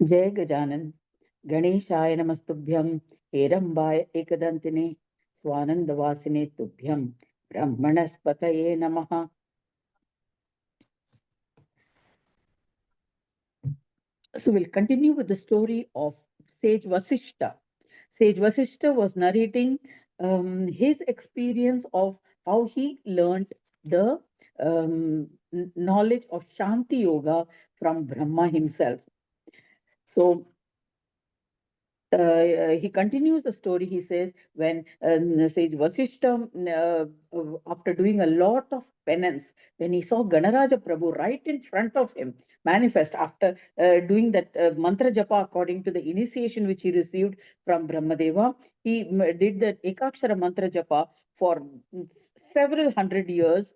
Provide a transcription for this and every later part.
जय गजानन। गणेशाय नमस्तुभ्यं। हेरम्बाय एकदंतिने स्वानंदवासिने तुभ्यं ब्रह्मणस्पतये नमः। So we'll continue with the story of sage Vasishtha. Sage Vasishtha was narrating his experience of how he learned the knowledge of Shanti Yoga from Brahma himself. So he continues the story. He says, when sage Vasishtha, after doing a lot of penance, when he saw Ganaraja Prabhu right in front of him manifest after doing that mantra japa according to the initiation which he received from Brahmadeva, he did the Ekakshara mantra japa for several hundred years,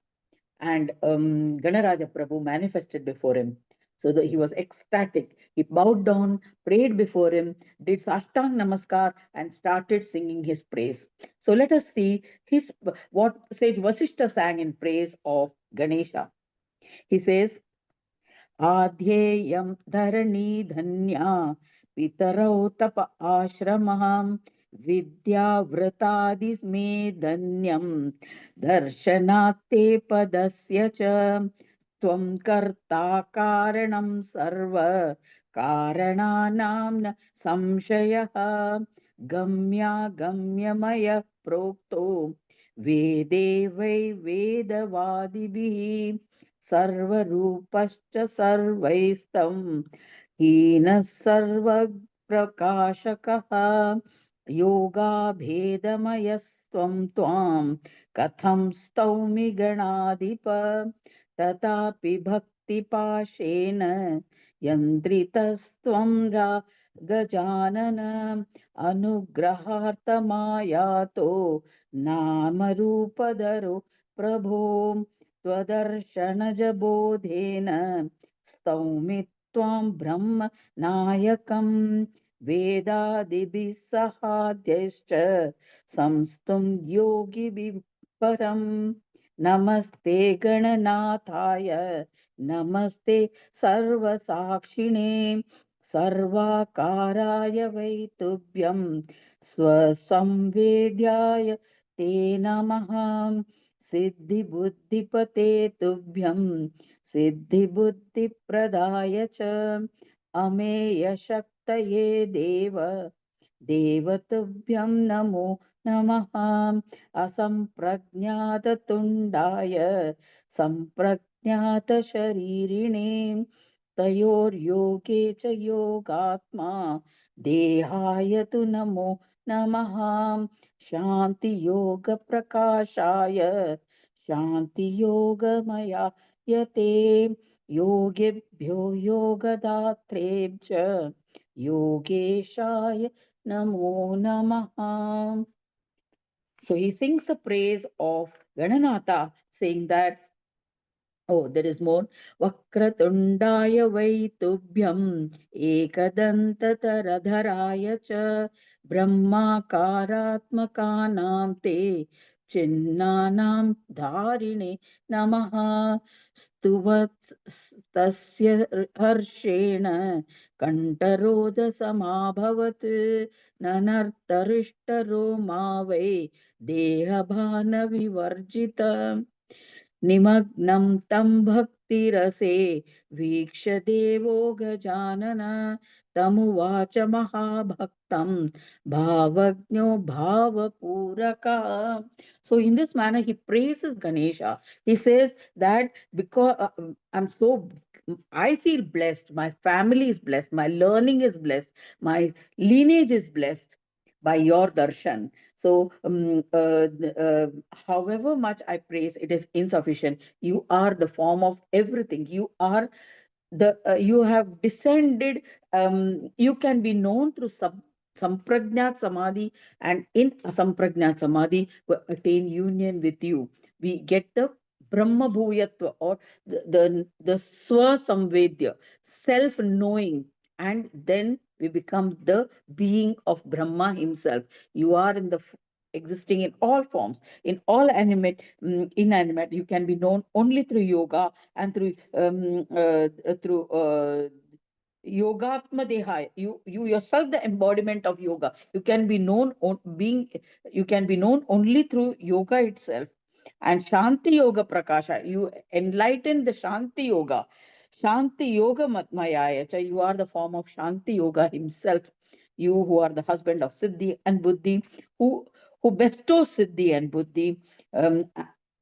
and Ganaraja Prabhu manifested before him. So that he was ecstatic. He bowed down, prayed before him, did Sashtang Namaskar, and started singing his praise. So let us see what sage Vasishtha sang in praise of Ganesha. He says, आध्येयं धरणी धन्या पितरौ तप आश्रमः विद्यावृतादिस्मे धन्यं दर्शनात्ते पदस्य च त्वं कर्ता कारणं सर्व कारणानां न संशयः गम्यागम्यमयः प्रोक्तो वेदे वै वेदवादिभिः सर्वरूपश्च सर्वैस्तं हीनः सर्वप्रकाशकः योगाभेदमयस्त्वं त्वां कथं स्तौमि गणाधिप तथापि भक्तिपाशेन यन्त्रितस्त्वं गजानन अनुग्रहार्थमायातो नामरूपधरो प्रभो त्वदर्शनजबोधेन स्तौमि त्वां ब्रह्म नायकं वेदादिभिः सहाद्यश्च संस्तुं योगिभिः परम् नमस्ते गणनाथाय नमस्ते सर्वसाक्षिणे सर्वाकाराय वै तुभ्यं स्वसंवेद्याय ते नमः सिद्धिबुद्धिपते तुभ्यं सिद्धिबुद्धिप्रदाय च अमेयशक्तये देवतुभ्यं नमो नमः असम्प्रज्ञाततुण्डाय सम्प्रज्ञातशरीरिणे तयोर्योगे च योगात्मा देहाय तु नमो नमः शान्तियोगप्रकाशाय शान्तियोगमया यते योगेभ्यो योगदात्रेभ्य योगेशाय namo namaha. So he sings the praise of Gananatha, saying that, oh, there is more. Vakratundaya vai tubhyam ekadantataradharaya cha brahmakaratmakanam te chinnanam dharine namaha stuvat tasya harshena kantaroda samabhavat nanartarishtaro ma vai dehabhana vivarjita निमग्नं तं भक्तिरसे वीक्ष्य देवो गजानन तमुवाच महाभक्तं भावज्ञो भावपूरकः. So in this manner he praises Ganesha. He says that because I feel blessed, my family is blessed, my learning is blessed, my lineage is blessed by your darshan. So, however much I praise, it is insufficient. You are the form of everything. You are you have descended. You can be known through samprajnat samadhi, and in asamprajnat samadhi, we attain union with you. We get the Brahma Bhuyatva, or the Swa Samvedya, self knowing, and then we become the being of Brahma himself. You are in the existing in all forms, in all animate, inanimate. You can be known only through yoga and through yogatma deha. You yourself the embodiment of yoga. You can be known only through yoga itself. And Shanti Yoga Prakasha, you enlighten the Shanti Yoga. Shanti Yoga Matmayaya, you are the form of Shanti Yoga himself. You who are the husband of Siddhi and Buddhi, who who bestows Siddhi and Buddhi,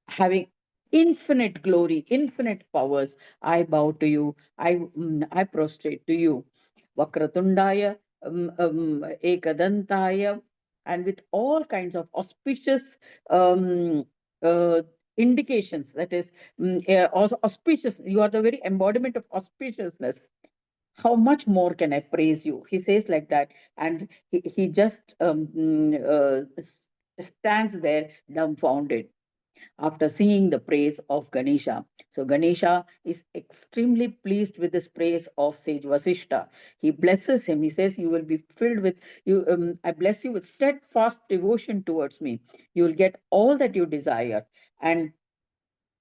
having infinite glory, infinite powers. I bow to you. I prostrate to you. Vakratundaya, Ekadantaya, and with all kinds of auspicious um, uh, indications. That is, also auspicious. You are the very embodiment of auspiciousness. How much more can I praise you? He says like that, and he just stands there dumbfounded after singing the praise of Ganesha. So Ganesha is extremely pleased with this praise of sage Vasishtha. He blesses him. He says, "You will be filled with you. I bless you with steadfast devotion towards me. You will get all that you desire, and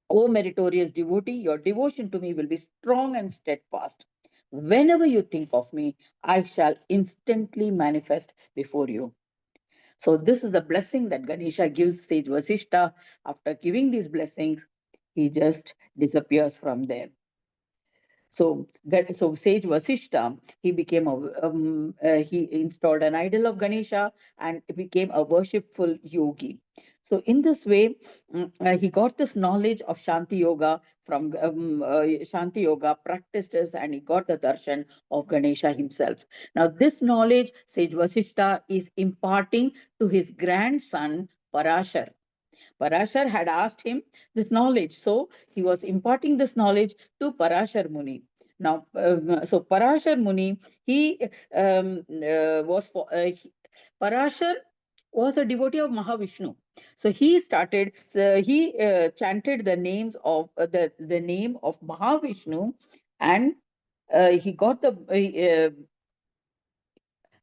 O meritorious devotee, your devotion to me will be strong and steadfast. Whenever you think of me, I shall instantly manifest before you." So, this is the blessing that Ganesha gives sage Vasishtha. After giving these blessings, he just disappears from there. So sage Vasishtha, he became he installed an idol of Ganesha and became a worshipful yogi. So in this way, he got this knowledge of Shanti Yoga from Shanti Yoga practices, and he got the darshan of Ganesha himself. Now, this knowledge sage Vasishtha is imparting to his grandson Parashar. Parashar had asked him this knowledge. So he was imparting this knowledge to Parashar Muni. Now, so Parashar Muni, he was for Parashar was a devotee of Mahavishnu. So he started. He chanted the names of the name of Mahavishnu, and he got the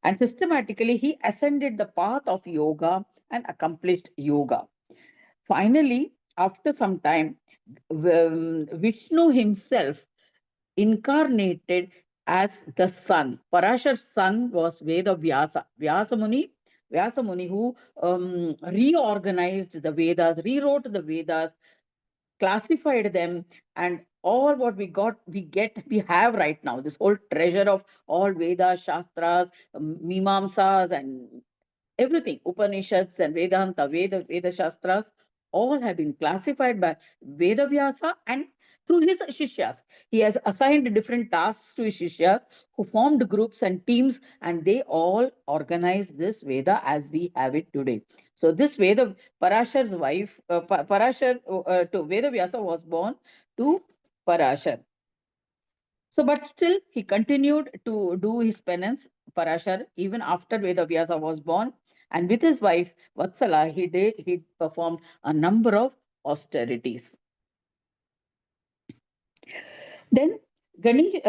and systematically he ascended the path of yoga and accomplished yoga. Finally, after some time, Vishnu himself incarnated as the sun. Parashar's son was Veda Vyasa. Vyasa Muni, who reorganized the Vedas, rewrote the Vedas, classified them, and all what we have right now, this whole treasure of all Vedas, Shastras, Mimamsas, and everything, Upanishads and Vedanta, Veda Shastras, all have been classified by Veda Vyasa and through his Shishyas. He has assigned different tasks to his Shishyas who formed groups and teams, and they all organized this Veda as we have it today. So this Veda, Parashar's wife, Parashar to Veda Vyasa was born to Parashar. So, but still, he continued to do his penance, Parashar, even after Vedavyasa was born. And with his wife, Vatsala, he performed a number of austerities. Then Ganesh,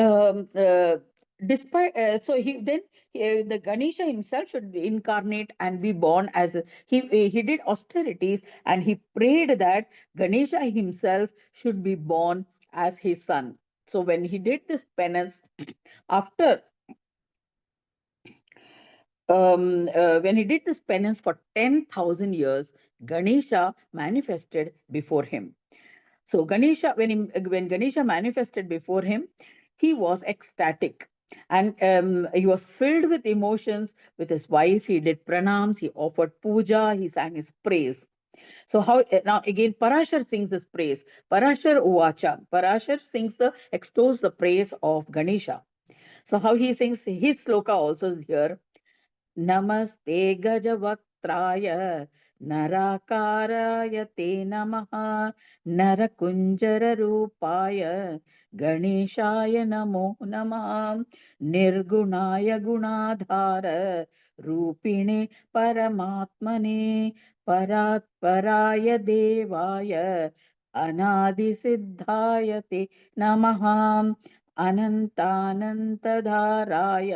despite so he then the Ganesha himself should incarnate and be born as he did austerities, and he prayed that Ganesha himself should be born as his son. So when he did this penance, after when he did this penance for 10,000 years, Ganesha manifested before him. So Ganesha, when Ganesha manifested before him, he was ecstatic, and he was filled with emotions. With his wife, he did pranams, he offered puja, he sang his praise. So how now again Parashar sings his praise. Parashar Uvacha. Parashar sings the extols the praise of Ganesha. So how he sings his sloka also is here. नमस्ते गजवक्त्राय नराकाराय ते नमः नरकुञ्जररूपाय गणेशाय नमो नमः निर्गुणाय गुणाधार रूपिणे परमात्मने परात्पराय देवाय अनादिसिद्धाय ते नमः अनन्तानन्तधाराय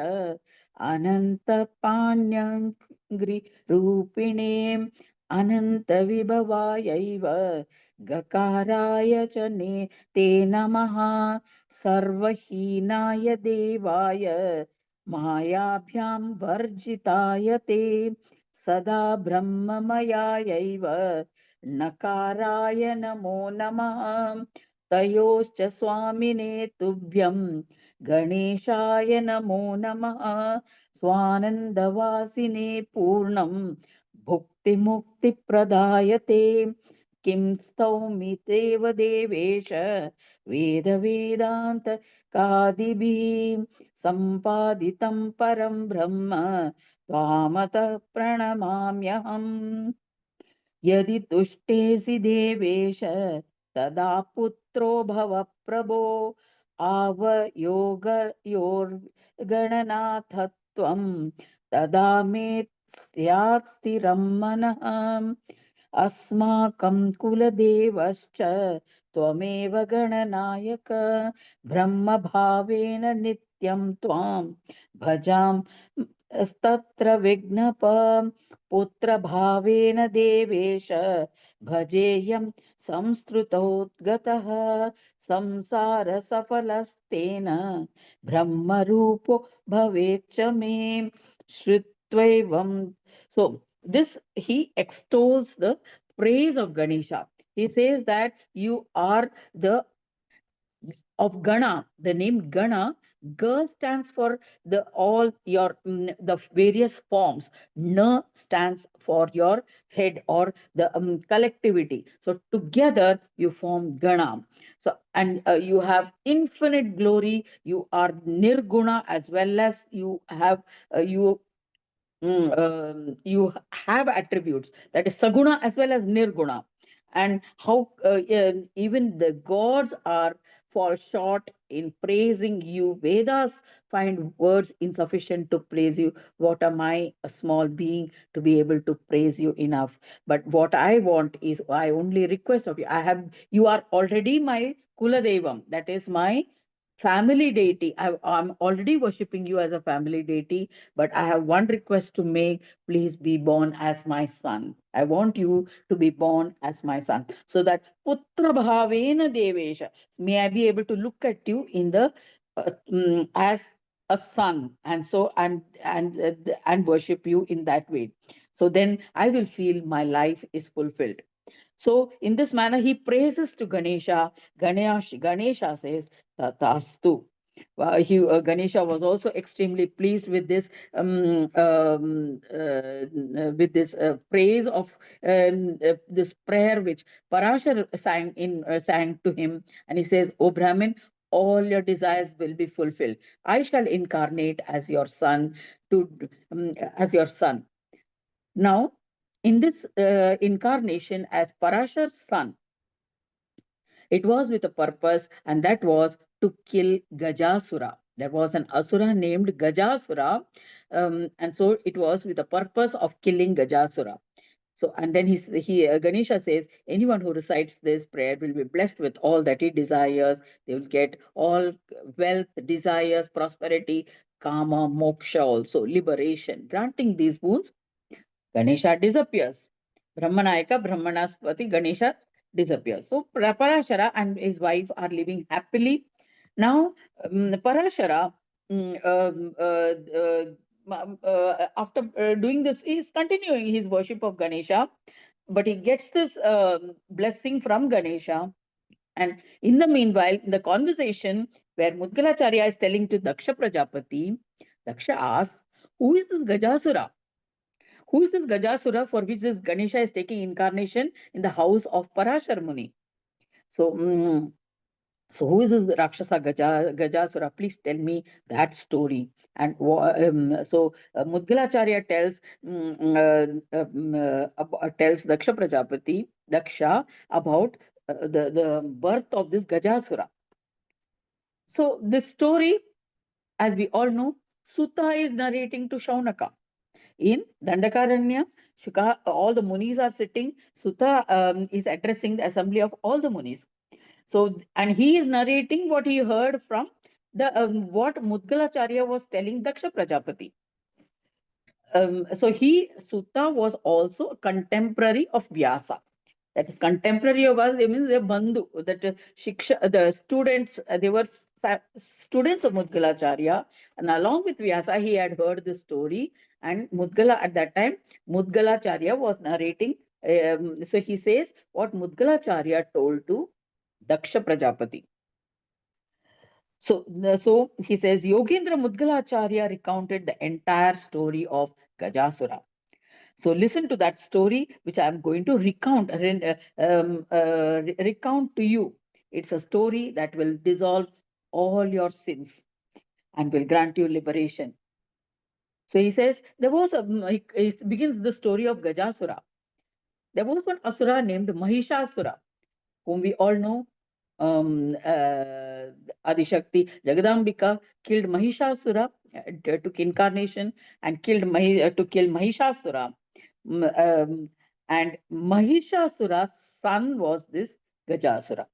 अनन्तपाण्यङ्घ्रि रूपिणे अनन्तविभवायैव गकाराय च ते नमः सर्वहीनाय देवाय मायाभ्यां वर्जिताय ते सदा ब्रह्ममयायैव नकाराय नमो नमः तयोश्च स्वामिने तुभ्यं गणेशाय नमो नमः स्वानन्दवासिने पूर्णं भुक्तिमुक्तिप्रदायते किं स्तौमि देव देवेश वेद कादिभिः सम्पादितं परं ब्रह्म त्वामतः प्रणमाम्यहम् यदि तुष्टेसि देवेश तदा पुत्रो भव प्रभो आवयोर्गणनाथत्वं तदा मे स्यात् स्थिरं मनः अस्माकं कुलदेवश्च त्वमेव गणनायक ब्रह्मभावेन नित्यं त्वां भजामस्तत्र विघ्नप पुत्रभावेन देवेश भजेयं संस्तुतोद्गतः संसारसफलस्तेन ब्रह्मरूपो भवेच्च मे श्रुत्वैवं. So this he extols the praise of Ganesha. He says that you are the of Gana, the name Gana. Ga stands for the all your the various forms. Na stands for your head or the collectivity. So together you form Gana. So and you have infinite glory. You are Nirguna as well as you have you have attributes, that is saguna as well as nirguna. And how even the gods are fall short in praising you. Vedas find words insufficient to praise you. What am I, a small being, to be able to praise you enough? But what I want is, I only request of you, I have, you are already my kuladevam, that is my family deity. I'm already worshipping you as a family deity, but I have one request to make. Please be born as my son. I want you to be born as my son, so that putra bhavena devesha, may I be able to look at you in the as a son, and so and worship you in that way. So then I will feel my life is fulfilled. So in this manner, he praises to Ganesha. Ganesha says, Tatastu. Ganesha was also extremely pleased with this praise of this prayer which Parashar sang to him, and he says, "O Brahmin, all your desires will be fulfilled. I shall incarnate as your son to as your son." Now, in this incarnation as Parashar's son, it was with a purpose, and that was to kill Gajasura. There was an asura named Gajasura, and so it was with the purpose of killing Gajasura. So, and then Ganesha says, anyone who recites this prayer will be blessed with all that he desires. They will get all wealth, desires, prosperity, karma, moksha, also liberation. Granting these boons, Ganesha disappears. Brahmanayaka, Brahmanaspati, Ganesha disappears. So Parashara and his wife are living happily. Now, Parashara, after doing this, he is continuing his worship of Ganesha, but he gets this blessing from Ganesha. And in the meanwhile, in the conversation where Mudgalacharya is telling to Daksha Prajapati, Daksha asks, who is this Gajasura? Who is this Gajasura for which this Ganesha is taking incarnation in the house of Parashar Muni? So, so who is this Rakshasa Gajasura? Please tell me that story. And so Mudgalacharya tells Daksha Prajapati, Daksha, about the birth of this Gajasura. So this story, as we all know, Sutta is narrating to Shaunaka. In Dandakaranya, all the Munis are sitting. Sutta is addressing the assembly of all the Munis. So, and he is narrating what he heard from the what Mudgalacharya was telling Daksha Prajapati. So Sutta was also a contemporary of Vyasa. That is contemporary of us. They means they're bandhu. That shiksha, the students, they were students of Mudgalacharya, and along with Vyasa, he had heard this story. And Mudgala at that time, Mudgalacharya was narrating. So he says what Mudgalacharya told to Daksha Prajapati. So he says Yogendra Mudgalacharya recounted the entire story of Gajasura. So listen to that story, which I am going to recount to you. It's a story that will dissolve all your sins and will grant you liberation. So he says there was he begins the story of Gajasura. There was one asura named Mahishasura, whom we all know. Adishakti Jagadambika killed Mahishasura, took incarnation and to kill Mahishasura. And Mahishasura's son was this Gajasura.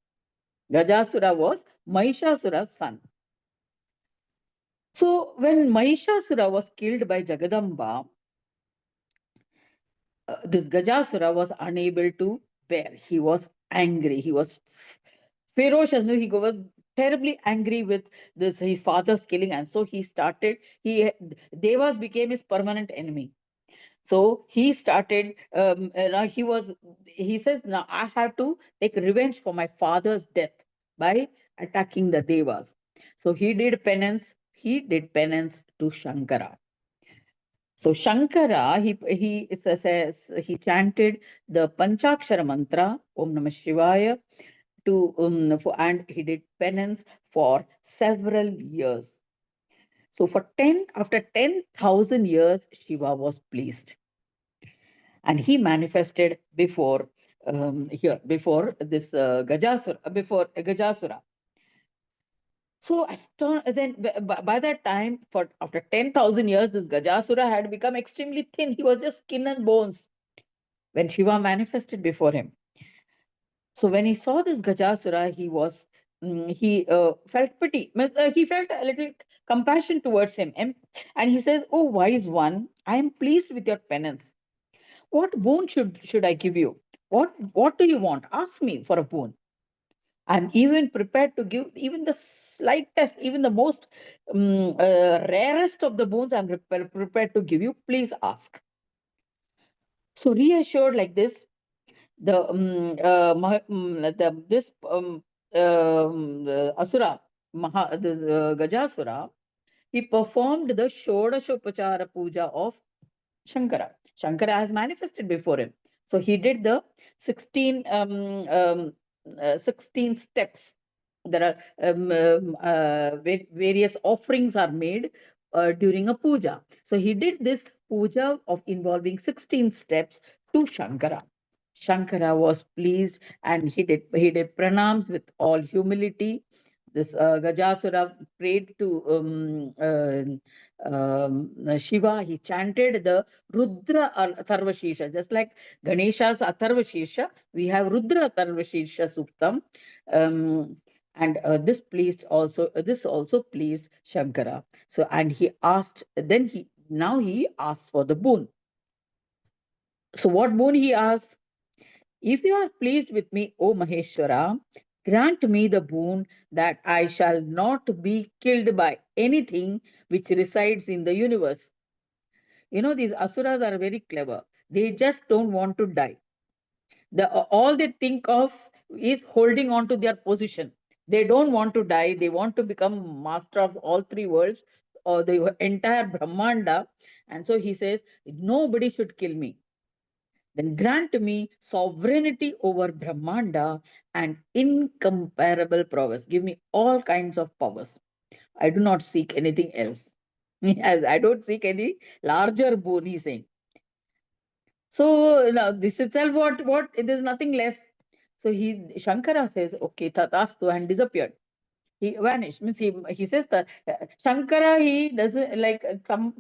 Gajasura was Mahishasura's son. So when Mahishasura was killed by Jagadamba, this Gajasura was unable to bear. He was angry. He was ferocious. He was terribly angry with this his father's killing, and so he started. Devas became his permanent enemy. So he started. Now he says, now I have to take revenge for my father's death by attacking the Devas. So he did penance. He did penance to Shankara. So Shankara, says he chanted the Panchakshara mantra, Om Namah Shivaya, and he did penance for several years. So after 10,000 years, Shiva was pleased, and he manifested before before this before Gajasura. So then by that time, for after 10,000 years, this Gajasura had become extremely thin. He was just skin and bones when Shiva manifested before him. So when he saw this Gajasura, he felt pity. He felt a little compassion towards him, and he says, "Oh wise one, I am pleased with your penance. What boon should I give you? What do you want? Ask me for a boon. I'm even prepared to give even the slightest, even the most rarest of the boons. I'm prepared to give you. Please ask." So reassured like this, the Asura, Gajasura, he performed the Shodashopachara Puja of Shankara. Shankara has manifested before him. So he did the 16 steps. There are various offerings are made during a puja. So he did this puja of involving 16 steps to Shankara. Shankara was pleased, and he did pranams with all humility. This Gajasura prayed to Shiva. He chanted the Rudra Atharvashirsha, just like Ganesha's Atharvashirsha. We have Rudra Atharvashirsha Suktam, and this also pleased Shankara. So and he asked. Then he asked for the boon. So what boon he asked? If you are pleased with me, O Maheshwara, grant me the boon that I shall not be killed by anything which resides in the universe. These asuras are very clever. They just don't want to die. All they think of is holding on to their position. They don't want to die. They want to become master of all three worlds or the entire Brahmanda. And so he says, nobody should kill me. Then grant me sovereignty over Brahmanda and incomparable prowess. Give me all kinds of powers. I do not seek anything else. Yes, I don't seek any larger boon, he's saying. So now this itself, what there's nothing less. So Shankara says, okay, tatastu, and disappeared. He vanished. Means he says that Shankara, he doesn't like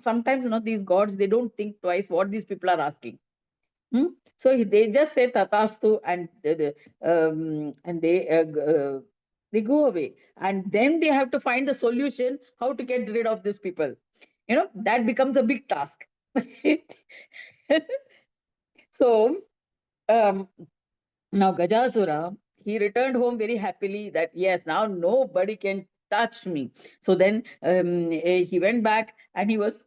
sometimes these gods, they don't think twice what these people are asking. So they just say tatastu, and they go away, and then they have to find the solution how to get rid of these people. That becomes a big task. So um, Now, Gajasura, he returned home very happily that, yes, now nobody can touch me. So then he went back and he was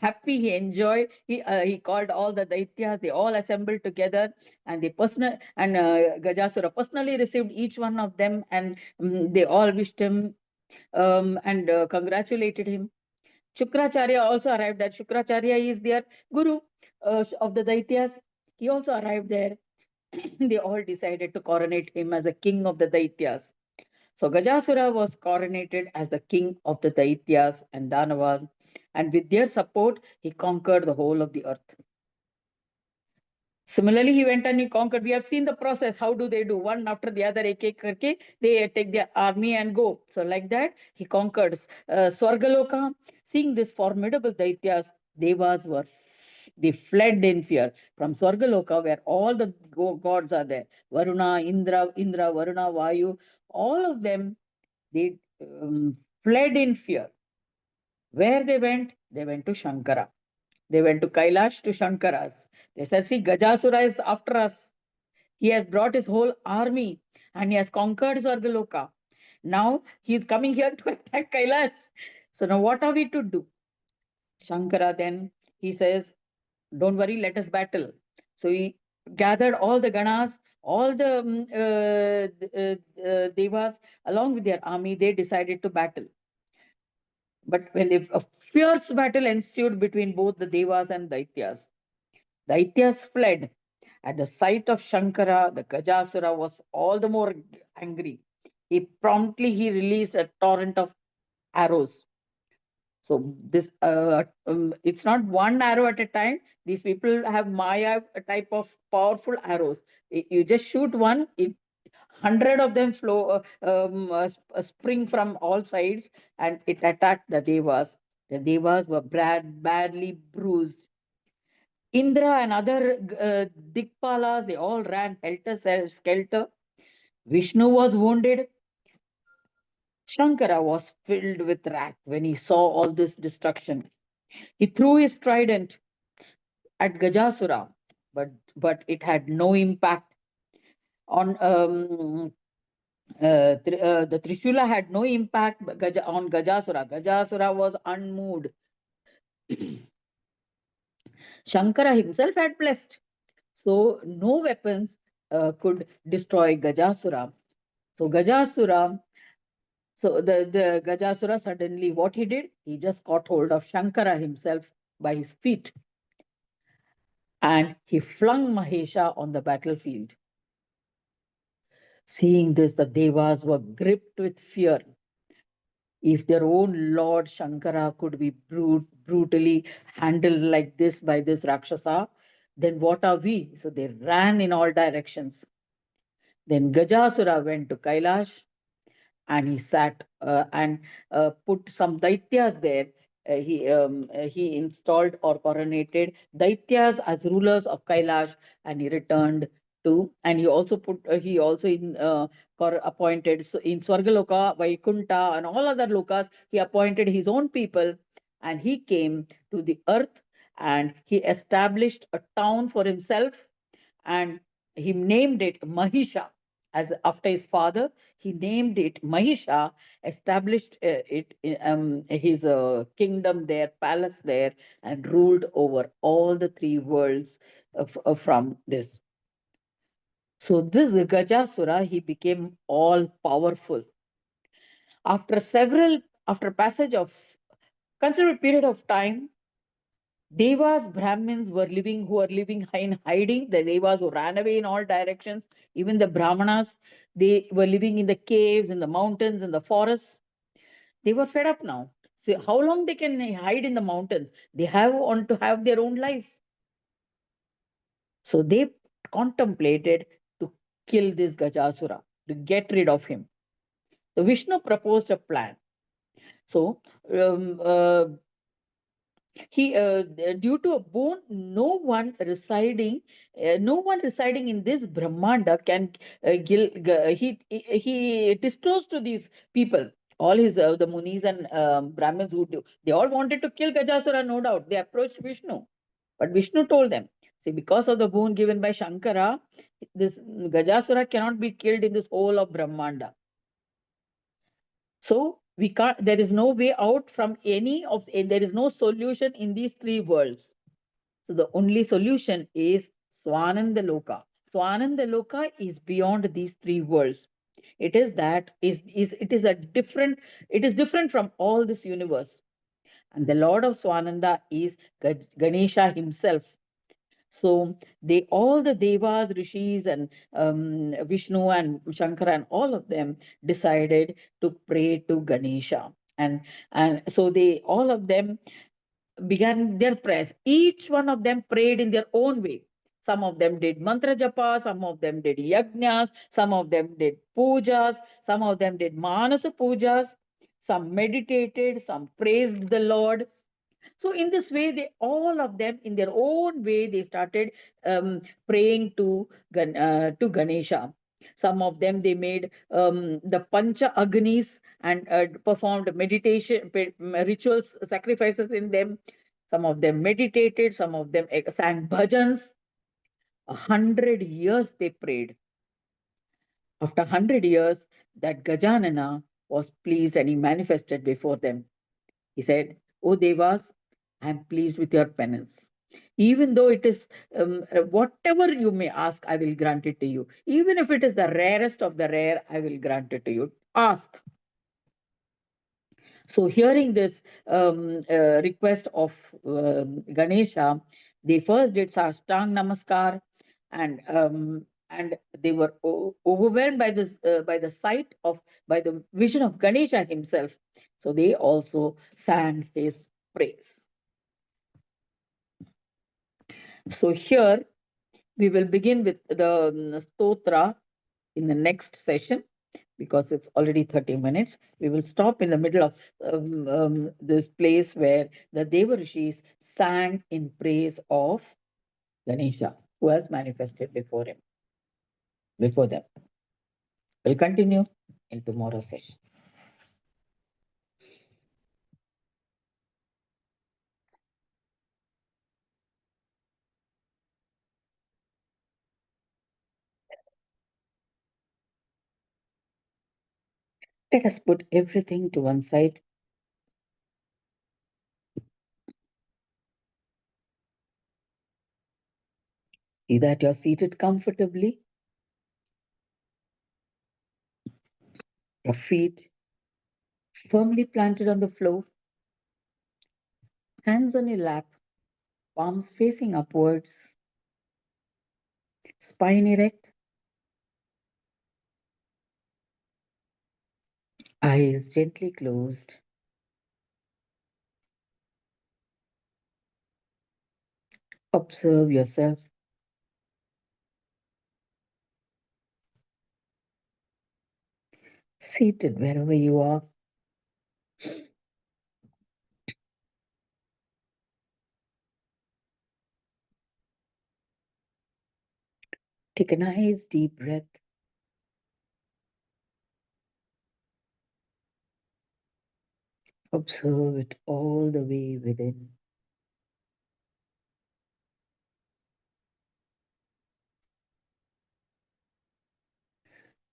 happy. He enjoyed. He called all the Daityas. They all assembled together, and Gajasura personally received each one of them, and they all wished him and congratulated him. Shukracharya also arrived there. Shukracharya is their guru of the Daityas. He also arrived there. They all decided to coronate him as a king of the Daityas. So Gajasura was coronated as the king of the Daityas and Danavas, and with their support, he conquered the whole of the earth. Similarly, he went and he conquered. We have seen the process. How do they do? One after the other, ek ek karke, they take their army and go. So like that, he conquered Swargaloka. Seeing this formidable Daityas, Devas were they fled in fear from Swargaloka, where all the gods are there. Varuna, Indra, Varuna, Vayu, all of them, they fled in fear. Where they went? They went to Shankara. They went to Kailash to Shankaras. They said, see, Gajasura is after us. He has brought his whole army and he has conquered Swargaloka. Now he is coming here to attack Kailash. So now what are we to do? Shankara then, he says, don't worry, let us battle. So he gathered all the Ganas, all the Devas, along with their army. They decided to battle. But when a fierce battle ensued between both the Devas and Daityas, Daityas fled. At the sight of Shankara, the Gajasura was all the more angry. He released a torrent of arrows. So this it's not one arrow at a time. These people have Maya type of powerful arrows. You just shoot one, it 100 of them spring from all sides, and it attacked the Devas. The Devas were badly bruised. Indra and other Dikpalas, they all ran helter skelter. Vishnu was wounded. Shankara was filled with wrath when he saw all this destruction. He threw his trident at Gajasura, but it had no impact on the Trishula had no impact on Gajasura. Gajasura was unmoved. Shankara himself had blessed. So no weapons could destroy Gajasura. So the Gajasura suddenly, what he did? He just caught hold of Shankara himself by his feet, and he flung Mahesha on the battlefield. Seeing this, the Devas were gripped with fear. If their own Lord Shankara could be brutally handled like this by this Rakshasa, then what are we? So they ran in all directions. Then Gajasura went to Kailash and he sat and put some Daityas there. He installed or coronated Daityas as rulers of Kailash, and he returned to, and he also appointed, so in Swargaloka, Vaikunta, and all other lokas, he appointed his own people, and he came to the earth and he established a town for himself, and he named it Mahisha. As after his father, he named it Mahisha, established his kingdom there, palace there, and ruled over all the three worlds from this. So this Gajasura, he became all powerful. After passage of considerable period of time, Devas, Brahmins who were living in hiding, the Devas who ran away in all directions, even the Brahmanas, they were living in the caves, in the mountains, in the forests. They were fed up now. So how long they can hide in the mountains? They want to have their own lives. So they contemplated to kill this Gajasura, to get rid of him. So Vishnu proposed a plan. So due to a boon, no one residing in this Brahmanda can he disclosed to these people, all his the munis and Brahmins who do, they all wanted to kill Gajasura, no doubt. They approached Vishnu, but Vishnu told them, see, because of the boon given by Shankara, This Gajasura cannot be killed in this whole of Brahmanda. So we can't, there is no way out from any of, there is no solution in these three worlds. So the only solution is Swananda Loka. Swananda Loka is beyond these three worlds. It is that is it is a different, it is different from all this universe. And the Lord of Swananda is Ganesha himself. So they, all the devas, rishis, and Vishnu and Shankara and all of them decided to pray to Ganesha. And so they, all of them began their prayers. Each one of them prayed in their own way. Some of them did mantra japa, some of them did yajnas, some of them did pujas, some of them did manasa pujas, some meditated, some praised the Lord. So in this way, they, all of them in their own way, they started praying to to Ganesha. Some of them, they made the pancha agnis and performed meditation rituals, sacrifices in them. Some of them meditated, some of them sang bhajans. 100 years they prayed. After 100 years, that Gajanana was pleased and he manifested before them. He said, "O Devas, I am pleased with your penance. Even though it is whatever you may ask, I will grant it to you. Even if it is the rarest of the rare, I will grant it to you. Ask." So, hearing this request of Ganesha, they first did Sastang Namaskar, and they were overwhelmed by this by the sight of, by the vision of Ganesha himself. So they also sang his praise. So here we will begin with the stotra in the next session, because it's already 30 minutes. We will stop in the middle of this place where the Deva Rishis sang in praise of Ganesha, who has manifested before him, before them. We'll continue in tomorrow's session. Let us put everything to one side. See that you're seated comfortably, your feet firmly planted on the floor, hands on your lap, palms facing upwards, spine erect, eyes gently closed. Observe yourself. Seated wherever you are. Take a nice deep breath. Observe it all the way within.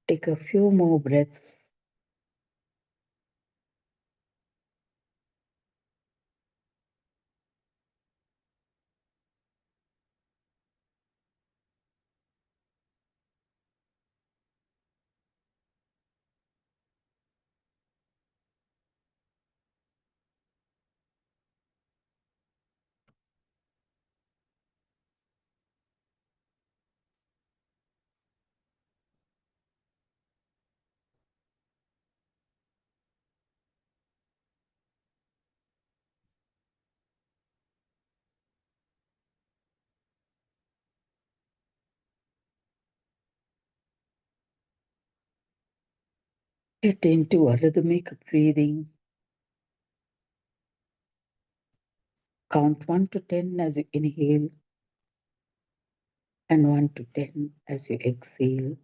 Take a few more breaths. Get into a rhythmic breathing. Count 1 to 10 as you inhale and 1 to 10 as you exhale.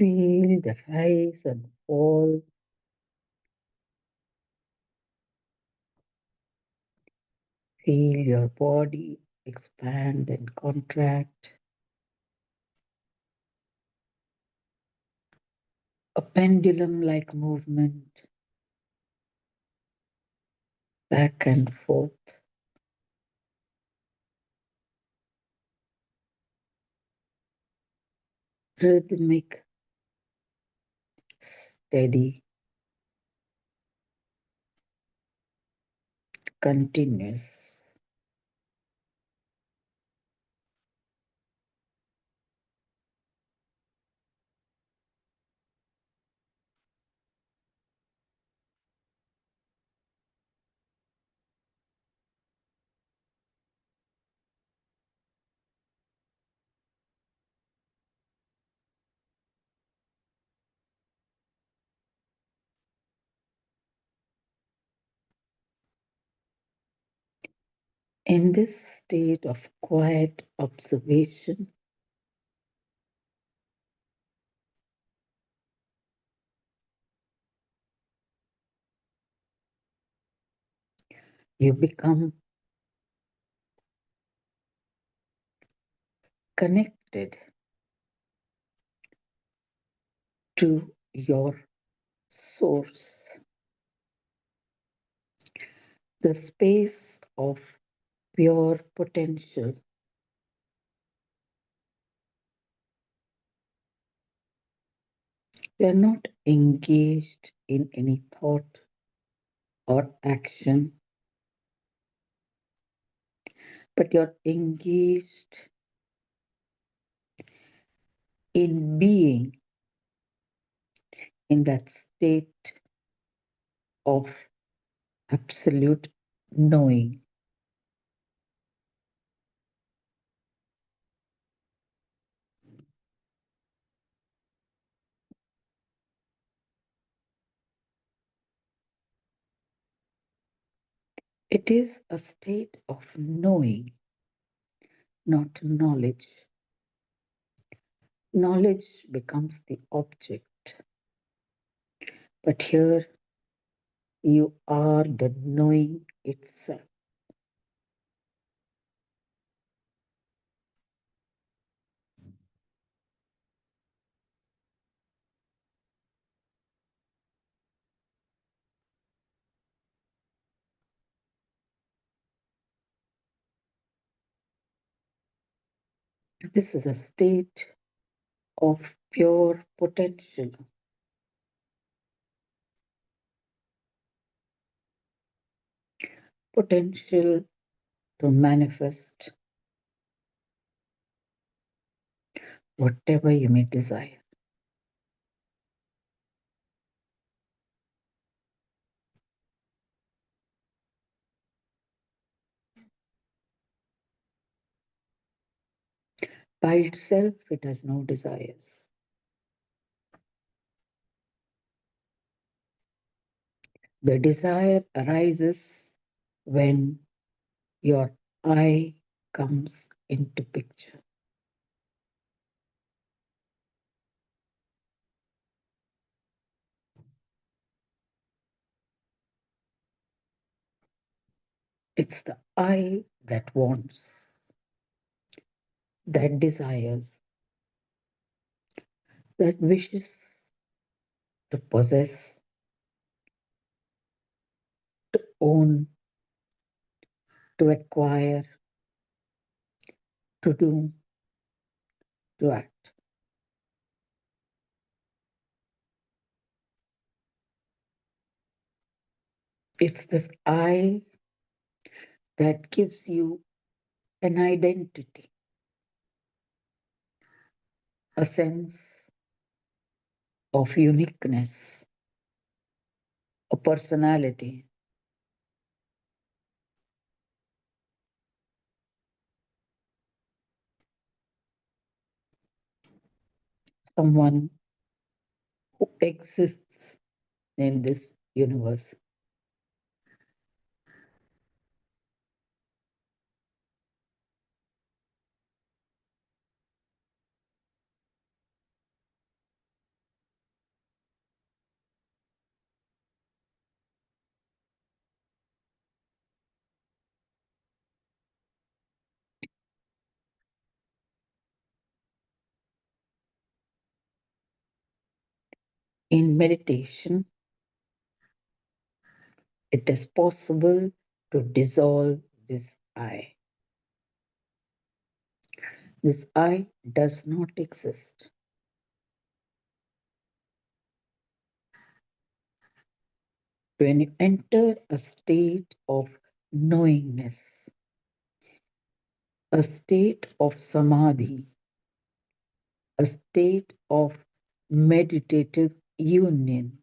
Feel the rise and fall. Feel your body expand and contract. A pendulum like movement back and forth. Rhythmic, steady, continuous. In this state of quiet observation, you become connected to your source, the space of pure potential. You are not engaged in any thought or action, but you're engaged in being in that state of absolute knowing. It is a state of knowing, not knowledge. Knowledge becomes the object, but here you are the knowing itself. This is a state of pure potential, potential to manifest whatever you may desire. By itself, it has no desires. The desire arises when your I comes into picture. It's the I that wants, that desires, that wishes to possess, to own, to acquire, to do, to act. It's this I that gives you an identity, a sense of uniqueness, a personality, someone who exists in this universe. In meditation, it is possible to dissolve this I. This I does not exist. When you enter a state of knowingness, a state of samadhi, a state of meditative union,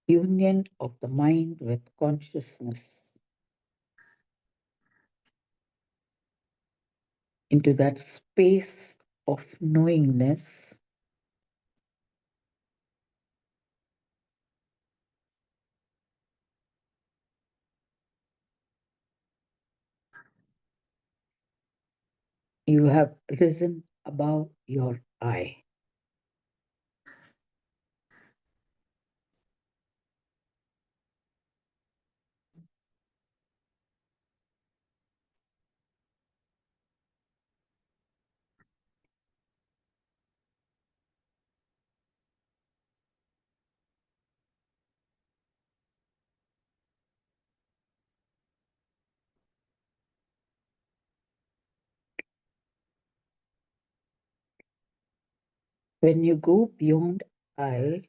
union of the mind with consciousness, into that space of knowingness, you have risen above your I. When you go beyond I,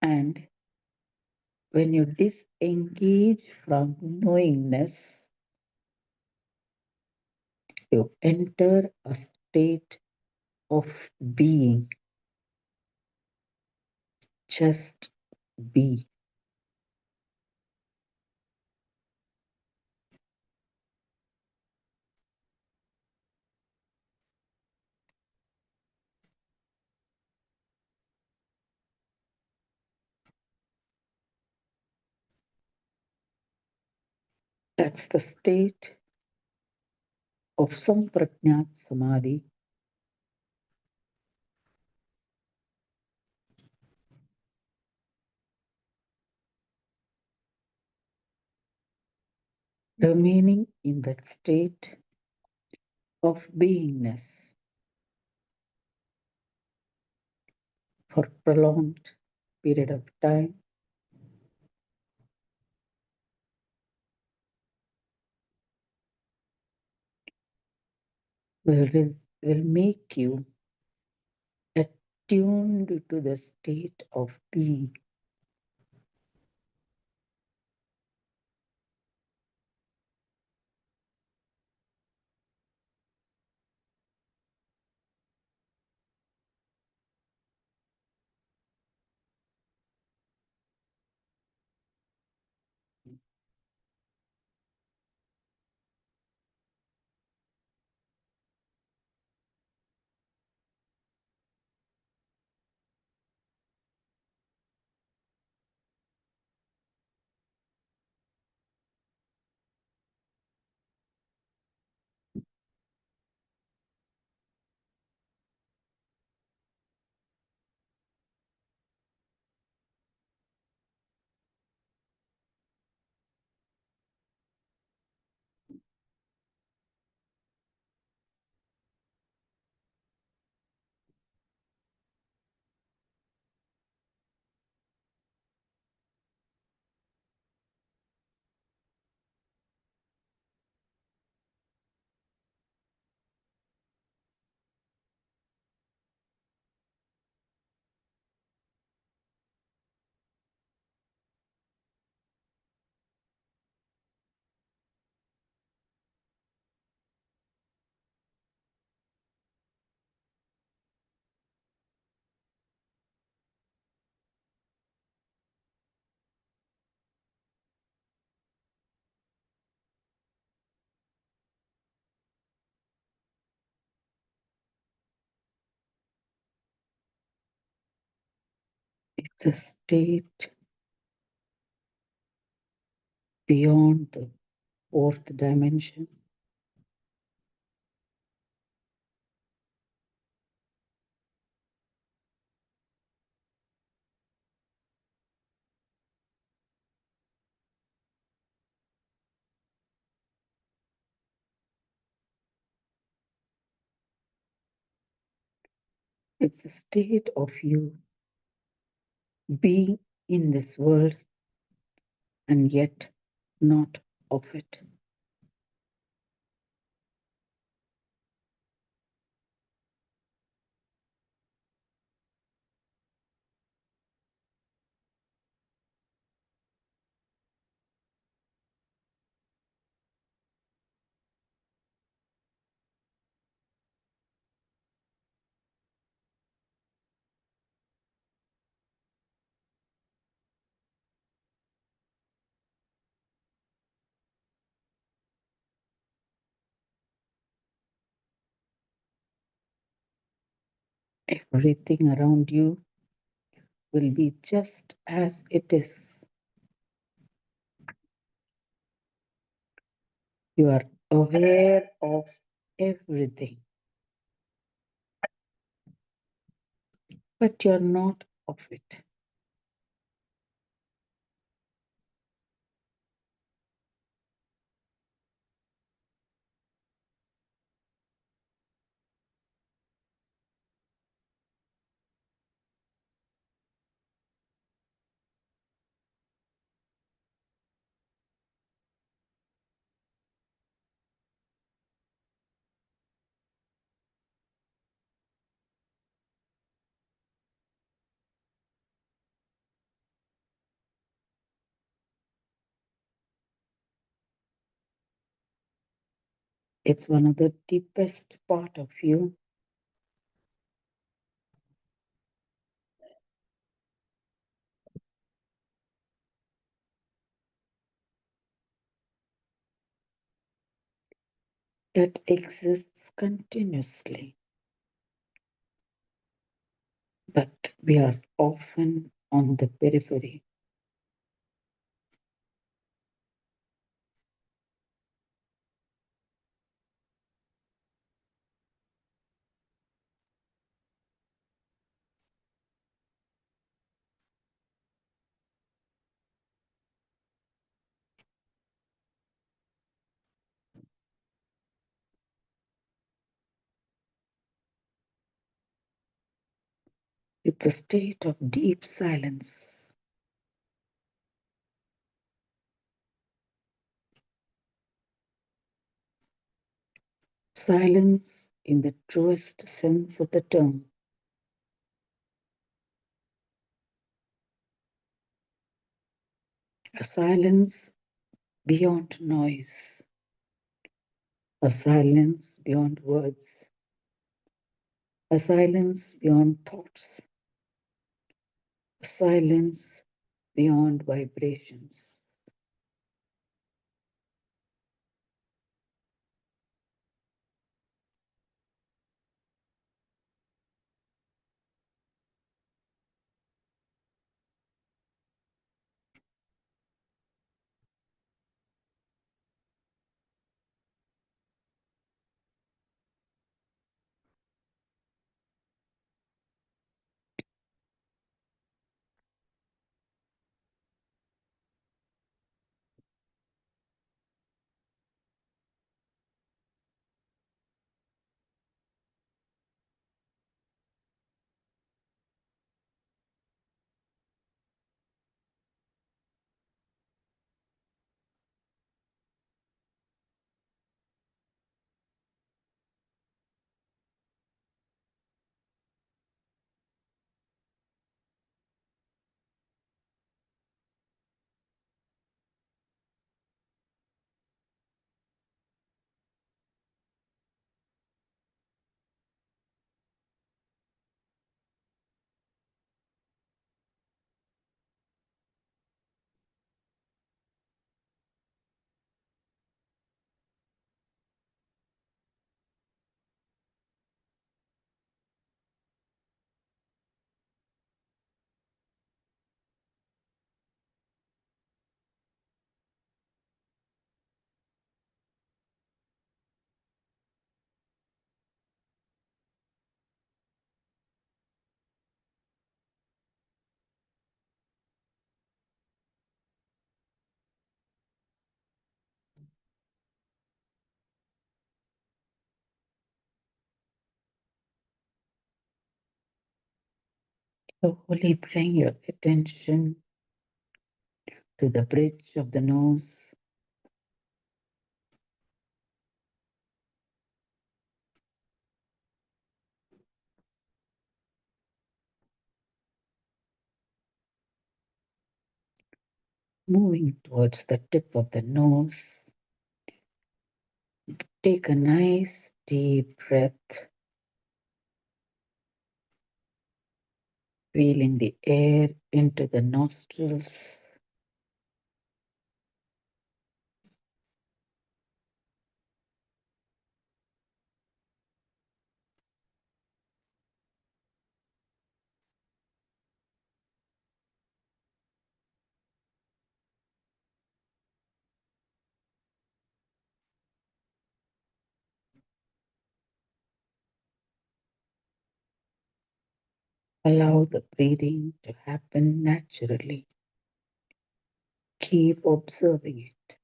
and when you disengage from knowingness, you enter a state of being, just be. That's the state of samprajnat samadhi. Remaining in that state of beingness for prolonged period of time will make you attuned to the state of being. It's a state beyond the fourth dimension. It's a state of you being in this world and yet not of it. Everything around you will be just as it is. You are aware of everything, but you're not of it. It's one of the deepest part of you. That exists continuously, but we are often on the periphery. It's a state of deep silence, silence in the truest sense of the term, a silence beyond noise, a silence beyond words, a silence beyond thoughts, a silence beyond vibrations. Slowly bring your attention to the bridge of the nose. Moving towards the tip of the nose. Take a nice deep breath, feeling the air into the nostrils. Allow the breathing to happen naturally. Keep observing it.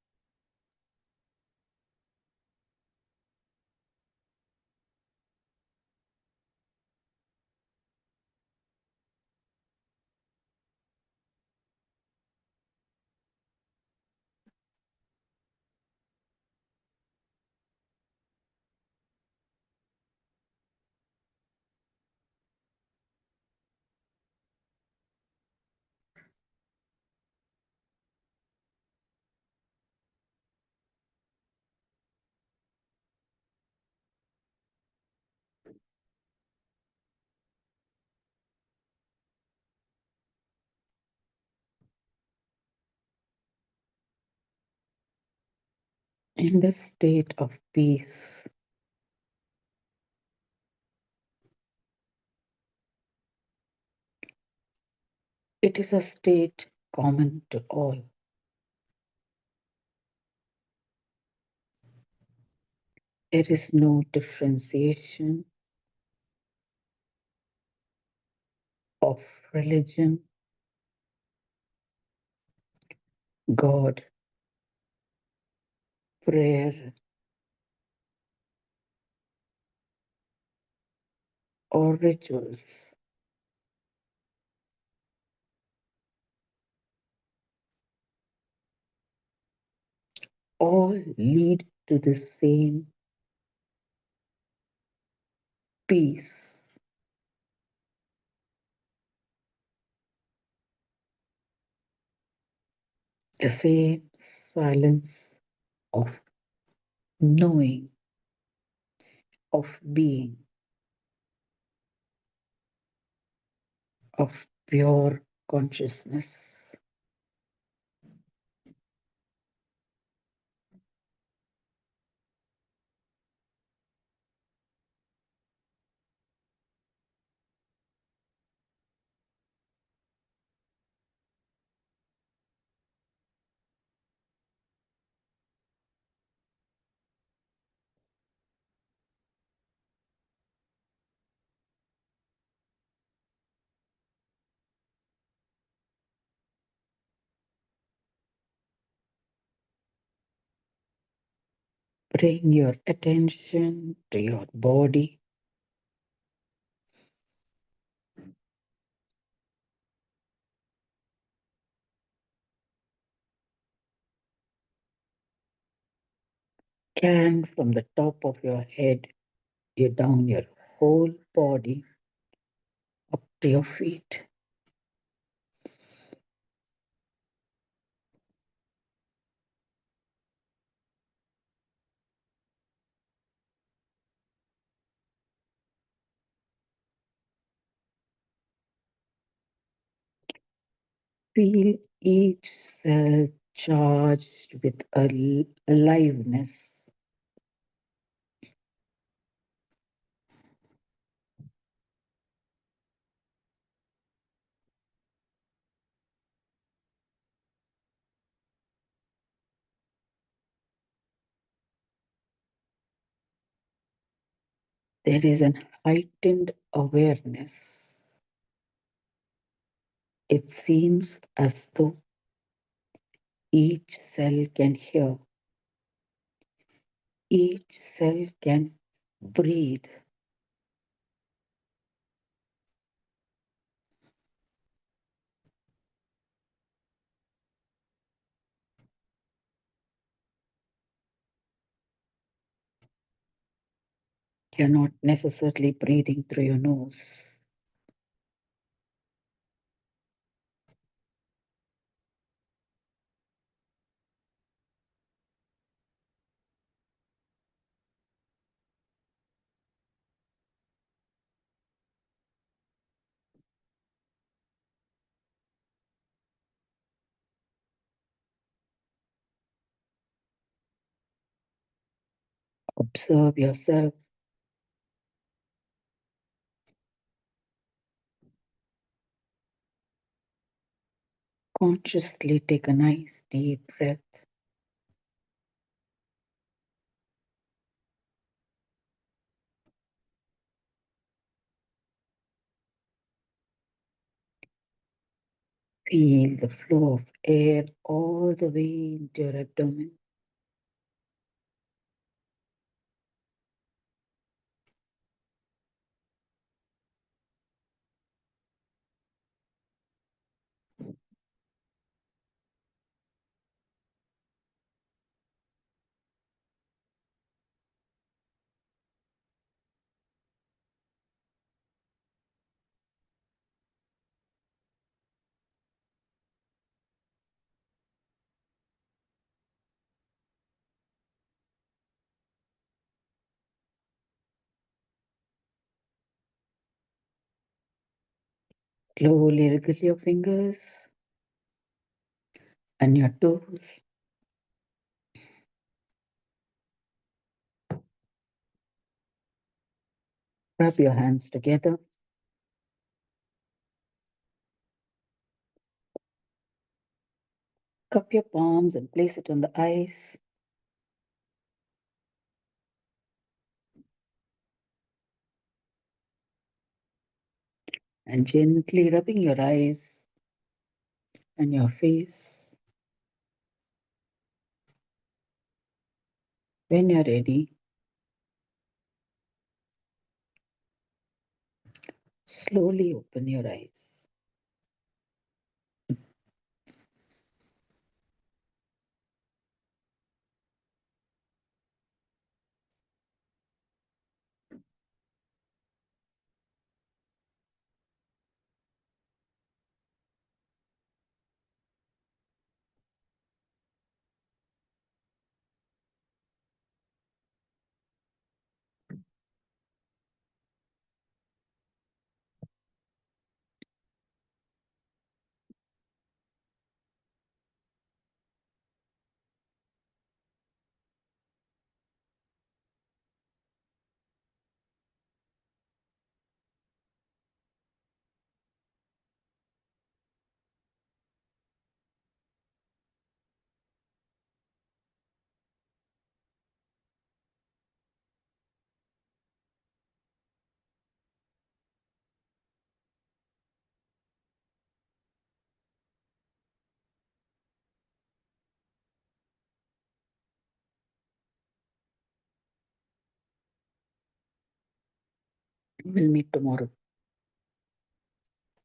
In the state of peace, it is a state common to all. There is no differentiation of religion, God, prayer, or rituals. All lead to the same peace, the same silence of knowing, of being, of pure consciousness. Bring your attention to your body. Scan from the top of your head you down your whole body up to your feet. Feel each cell charged with aliveness. There is an heightened awareness. It seems as though each cell can hear, each cell can breathe. You're not necessarily breathing through your nose. Observe yourself. Consciously take a nice deep breath. Feel the flow of air all the way into your abdomen. Slowly wriggle your fingers and your toes. Rub your hands together. Cup your palms and place it on the eyes. And gently rubbing your eyes and your face. When you're ready, slowly open your eyes. We'll meet tomorrow.